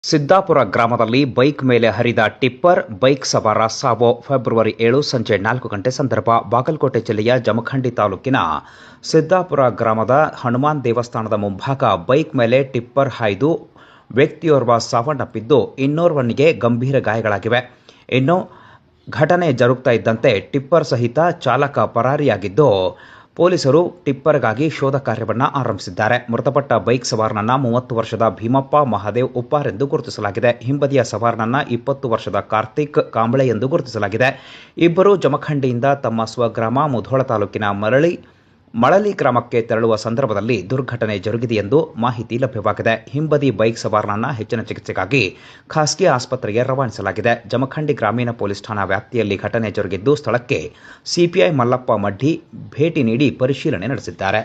ಸಿದ್ದಾಪುರ ಗ್ರಾಮದಲ್ಲಿ ಬೈಕ್ ಮೇಲೆ ಹರಿದ ಟಿಪ್ಪರ್, ಬೈಕ್ ಸವಾರ ಸಾವು. ಫೆಬ್ರವರಿ 7 ಸಂಜೆ 4 ಗಂಟೆ ಸಂದರ್ಭ. ಬಾಗಲಕೋಟೆ ಜಿಲ್ಲೆಯ ಜಮಖಂಡಿ ತಾಲೂಕಿನ ಸಿದ್ದಾಪುರ ಗ್ರಾಮದ ಹನುಮಾನ್ ದೇವಸ್ಥಾನದ ಮುಂಭಾಗ ಬೈಕ್ ಮೇಲೆ ಟಿಪ್ಪರ್ ಹಾಯ್ದು ವ್ಯಕ್ತಿಯೋರ್ವ ಸಾವನ್ನಪ್ಪಿದ್ದು, ಇನ್ನೋರ್ವನಿಗೆ ಗಂಭೀರ ಗಾಯಗಳಾಗಿವೆ. ಇನ್ನು ಘಟನೆ ಜರುಗ್ತಾ ಇದ್ದಂತೆ ಟಿಪ್ಪರ್ ಸಹಿತ ಚಾಲಕ ಪರಾರಿಯಾಗಿದ್ದು, ಪೊಲೀಸರು ಟಿಪ್ಪರ್ಗಾಗಿ ಶೋಧ ಕಾರ್ಯವನ್ನು ಆರಂಭಿಸಿದ್ದಾರೆ. ಮೃತಪಟ್ಟ ಬೈಕ್ ಸವಾರನನ್ನ 30 ವರ್ಷದ ಭೀಮಪ್ಪ ಮಹಾದೇವ್ ಉಪ್ಪಾರ್ ಎಂದು ಗುರುತಿಸಲಾಗಿದೆ. ಹಿಂಬದಿಯ ಸವಾರನನ್ನ 20 ವರ್ಷದ ಕಾರ್ತಿಕ್ ಕಾಂಬಳೆ ಎಂದು ಗುರುತಿಸಲಾಗಿದೆ. ಇಬ್ಬರು ಜಮಖಂಡಿಯಿಂದ ತಮ್ಮ ಸ್ವಗ್ರಾಮ ಮುಧೋಳ ತಾಲೂಕಿನ ಮಳಲಿ ಗ್ರಾಮಕ್ಕೆ ತೆರಳುವ ಸಂದರ್ಭದಲ್ಲಿ ದುರ್ಘಟನೆ ಜರುಗಿದೆ ಎಂದು ಮಾಹಿತಿ ಲಭ್ಯವಾಗಿದೆ. ಹಿಂಬದಿ ಬೈಕ್ ಸವಾರನನ್ನ ಹೆಚ್ಚಿನ ಚಿಕಿತ್ಸೆಗಾಗಿ ಖಾಸಗಿ ಆಸ್ಪತ್ರೆಗೆ ರವಾನಿಸಲಾಗಿದೆ. ಜಮಖಂಡಿ ಗ್ರಾಮೀಣ ಪೊಲೀಸ್ ಠಾಣಾ ವ್ಯಾಪ್ತಿಯಲ್ಲಿ ಘಟನೆ ಜರುಗಿದ್ದು, ಸ್ಥಳಕ್ಕೆ ಸಿಪಿಐ ಮಲ್ಲಪ್ಪ ಮಡ್ಡಿ ಭೇಟಿ ನೀಡಿ ಪರಿಶೀಲನೆ ನಡೆಸಿದ್ದಾರೆ.